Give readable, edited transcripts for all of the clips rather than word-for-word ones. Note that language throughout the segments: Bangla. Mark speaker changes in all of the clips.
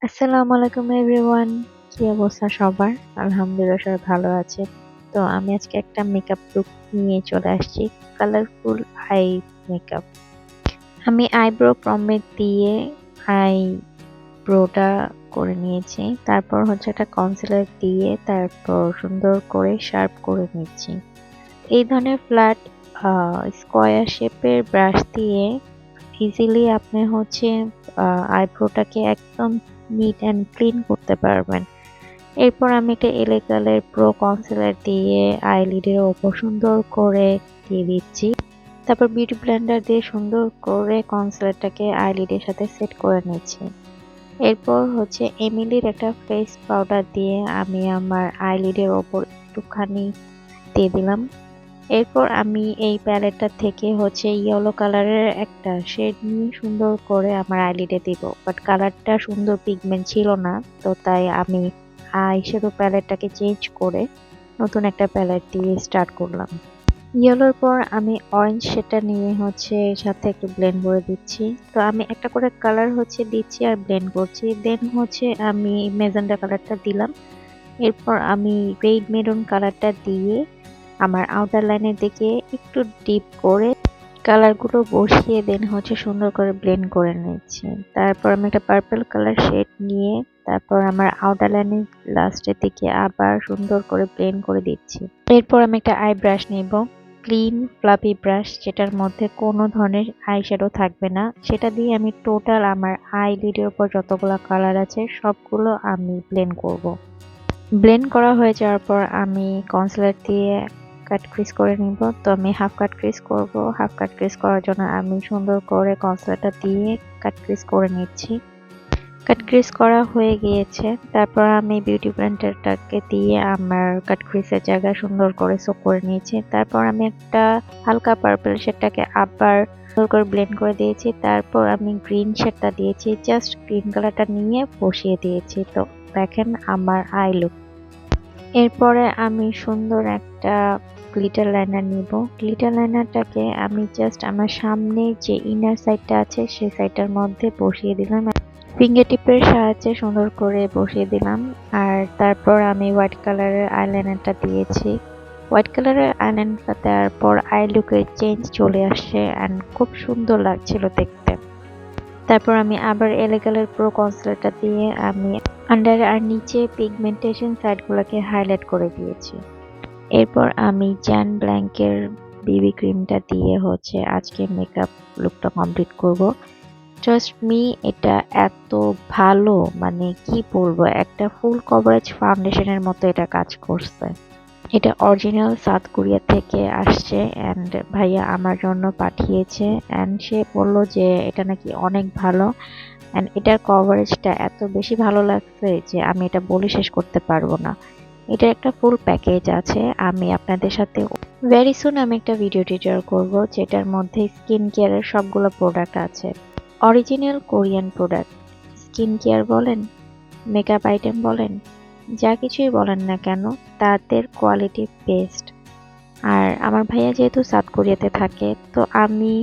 Speaker 1: আসসালামু আলাইকুম এভরিওয়ান। কি অবস্থা সবার? আলহামদুলিল্লাহ সবাই ভালো আছে। তো আমি আজকে একটা মেকআপ লুক নিয়ে চলে আসছি। Colourful eye makeup. আমি আইব্রো পমেড দিয়ে আইব্রোটা করে নিয়েছি। তারপর হচ্ছে একটা কনসিলার দিয়ে তারপর সুন্দর করে শার্প করে নিচ্ছি। এই ধরনের ফ্ল্যাট স্কোয়ার শেপের ব্রাশ দিয়ে ইজিলি আপনি হচ্ছে আইব্রোটাকে একদম নিট অ্যান্ড ক্লিন করতে পারবেন। এরপর আমি একটা এলে কালার প্রো কনসিলার দিয়ে আইলিডের ওপর সুন্দর করে দিয়ে দিচ্ছি। তারপর বিউটি ব্লেন্ডার দিয়ে সুন্দর করে কনসিলারটাকে আইলিডের সাথে সেট করে নিচ্ছি। এরপর হচ্ছে এমিলির একটা ফেস পাউডার দিয়ে আমি আমার আইলিডের ওপর একটুখানি দিয়ে দিলাম। এরপর আমি এই প্যালেটটা থেকে হচ্ছে ইয়েলো কালারের একটা শেড নিয়ে সুন্দর করে আমার আইলিডে দিব, বাট কালারটা সুন্দর পিগমেন্ট ছিল না, তো তাই আমি আইশ্যাডো প্যালেটটাকে চেঞ্জ করে নতুন একটা প্যালেট দিয়ে স্টার্ট করলাম। ইয়েলোর পর আমি অরেঞ্জ শেডটা নিয়ে হচ্ছে এর সাথে একটু ব্লেন্ড করে দিচ্ছি। তো আমি একটা করে কালার হচ্ছে দিচ্ছি আর ব্লেন্ড করছি, দেন হচ্ছে আমি মেজেন্টা কালারটা দিলাম। এরপর আমি রেড মেরুন কালারটা দিয়ে আমার আউটার লাইনের দিকে একটু ডিপ করে কালারগুলো বসিয়ে দেন হচ্ছে সুন্দর করে ব্লেন্ড করে নিচ্ছি। তারপর আমি একটা পার্পল কালার শেড নিয়ে তারপর আমার আউটার লাইনের লাস্টের দিকে আবার সুন্দর করে ব্লেন্ড করে দিচ্ছি। এরপর আমি একটা আই ব্রাশ নিব, ক্লিন ফ্লাফি ব্রাশ, যেটার মধ্যে কোনো ধরনের আই শ্যাডো থাকবে না। সেটা দিয়ে আমি টোটাল আমার আই লিডের উপর যতগুলো কালার আছে সবগুলো আমি ব্লেন্ড করব। ব্লেন্ড করা হয়ে যাওয়ার পর আমি কনসিলার দিয়ে কাট ক্রিজ করে নিব। তো আমি হাফ কাট ক্রিজ করব। হাফ কাট ক্রিজ করার জন্য আমি সুন্দর করে কনসিলারটা দিয়ে কাট ক্রিজ করে নিচ্ছি। কাট ক্রিজ করা হয়ে গিয়েছে। তারপর আমি বিউটি ব্লেন্ডারটাকে দিয়ে আমার কাট ক্রিজের জায়গা সুন্দর করে সোক করে নিয়েছি। তারপর আমি একটা হালকা পার্পল শেডটাকে আবার সুন্দর করে ব্লেন্ড করে দিয়েছি। তারপর আমি গ্রিন শেডটা দিয়েছি, জাস্ট গ্রিন কালারটা নিয়ে বসিয়ে দিয়েছি। তো দেখেন আমার আই লুক। এরপরে আমি সুন্দর একটা গ্লিটার লাইনার নিব। গ্লিটার লাইনারটাকে আমি জাস্ট আমার সামনের যে ইনার সাইডটা আছে সেই সাইডটার মধ্যে বসিয়ে দিলাম, ফিঙ্গার টিপের সাহায্যে সুন্দর করে বসিয়ে দিলাম। আর তারপর আমি হোয়াইট কালারের আইলাইনারটা দিয়েছি। হোয়াইট কালারের আইলাইনারটা দেওয়ার পর আই লুকের চেঞ্জ চলে আসছে অ্যান্ড খুব সুন্দর লাগছিল দেখতে। তারপর আমি আবার এলে কালার প্রো কনসিলারটা দিয়ে আমি আন্ডার আর নিচে পিগমেন্টেশন সাইডগুলোকে হাইলাইট করে দিয়েছি। এরপর আমি জ্যান ব্ল্যাঙ্কের বিবি ক্রিমটা দিয়ে হচ্ছে আজকে মেকআপ লুকটা কমপ্লিট করব। ট্রাস্ট মি, এটা এত ভালো, মানে কি বলবো, একটা ফুল কভারেজ ফাউন্ডেশনের মতো এটা কাজ করছে। এটা অরিজিনাল সাউথ কোরিয়া থেকে আসছে অ্যান্ড ভাইয়া আমার জন্য পাঠিয়েছে অ্যান্ড সে বললো যে এটা নাকি অনেক ভালো অ্যান্ড এটার কভারেজটা এত বেশি ভালো লাগছে যে আমি এটা বলে শেষ করতে পারবো না। এটার একটা ফুল প্যাকেজ আছে, আমি আপনাদের সাথে ভেরি সুন আমি একটা ভিডিও টিউটোরিয়াল করব যেটার মধ্যে স্কিন কেয়ারের সবগুলো প্রোডাক্ট আছে। Original Korean product, skin care বলেন, মেকআপ আইটেম বলেন, যা কিছুই বলেন না কেন তাদের কোয়ালিটি বেস্ট। আর আমার ভাইয়া যেহেতু সাউথ কোরিয়াতে থাকে, তো আমি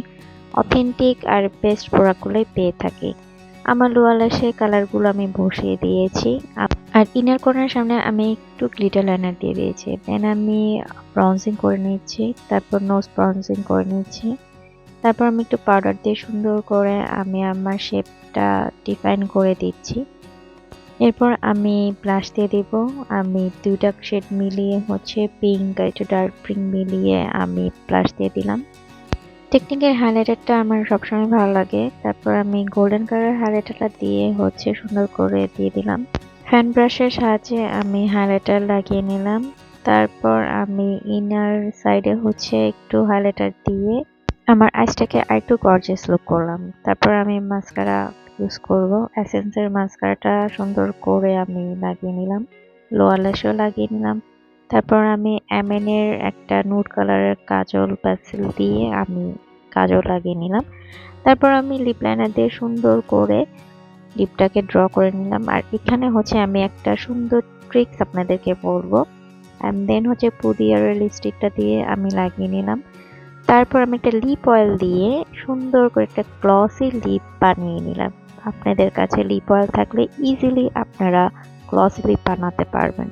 Speaker 1: অথেন্টিক আর বেস্ট প্রোডাক্টগুলোই পেয়ে থাকি। আমার লোয়ার ল্যাশের কালারগুলো আমি বসিয়ে দিয়েছি আর ইনার কর্নার সামনে আমি একটু গ্লিটার লাইনার দিয়ে দিয়েছি। দেন আমি ব্রাউজিং করে নিচ্ছি, তারপর নোজ ব্রাউজিং করে নিচ্ছি। তারপর আমি একটু পাউডার দিয়ে সুন্দর করে আমি আমার শেপটা ডিফাইন করে দিচ্ছি। এরপর আমি ব্লাশ দিয়ে দিব। আমি দুইটা শেড মিলিয়ে হচ্ছে পিঙ্ক আর একটু ডার্ক পিঙ্ক মিলিয়ে আমি ব্লাশ দিয়ে দিলাম। টেকনিকের হাইলাইটারটা আমার সবসময় ভালো লাগে। তারপর আমি গোল্ডেন কালার হাইলাইটারটা দিয়ে হচ্ছে সুন্দর করে দিয়ে দিলাম। ফ্যান ব্রাশের সাহায্যে আমি হাইলাইটার লাগিয়ে নিলাম। তারপর আমি ইনার সাইডে হচ্ছে একটু হাইলাইটার দিয়ে আমার আইসটাকে আরেকটু গর্জিয়াস লুক করলাম। তারপর আমি মাস্কারা ইউজ করব। এসেন্সের মাস্কারাটা সুন্দর করে আমি লাগিয়ে নিলাম, লোয়ার ল্যাশও লাগিয়ে নিলাম। তারপর আমি এমএন এর একটা নুড কালারের কাজল পেন্সিল দিয়ে আমি কাজল লাগিয়ে নিলাম। তারপর আমি লিপ লাইনার দিয়ে সুন্দর করে লিপটাকে ড্র করে নিলাম। আর এখানে হচ্ছে আমি একটা সুন্দর ট্রিক্স আপনাদেরকে বলবো। অ্যান্ড দেন হচ্ছে পুদিয়ার লিপস্টিকটা দিয়ে আমি লাগিয়ে নিলাম। তারপর আমি একটা লিপ অয়েল দিয়ে সুন্দর করে একটা গ্লসি লিপ বানিয়ে নিলাম। আপনাদের কাছে লিপ অয়েল থাকলে ইজিলি আপনারা গ্লসি লিপ বানাতে পারবেন।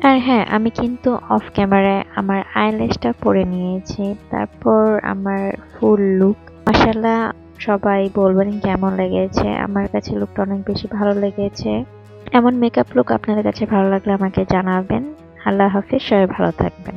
Speaker 1: আর হ্যাঁ, আমি কিন্তু অফ ক্যামেরায় আমার আইল্যাশটা পরে নিয়েছি। তারপর আমার ফুল লুক, মাশাআল্লাহ সবাই বলবেন কেমন লেগেছে। আমার কাছে লুকটা অনেক বেশি ভালো লেগেছে। এমন মেকআপ লুক আপনাদের কাছে ভালো লাগলে আমাকে জানাবেন। আল্লাহ হাফেজ, সবাই ভালো থাকবেন।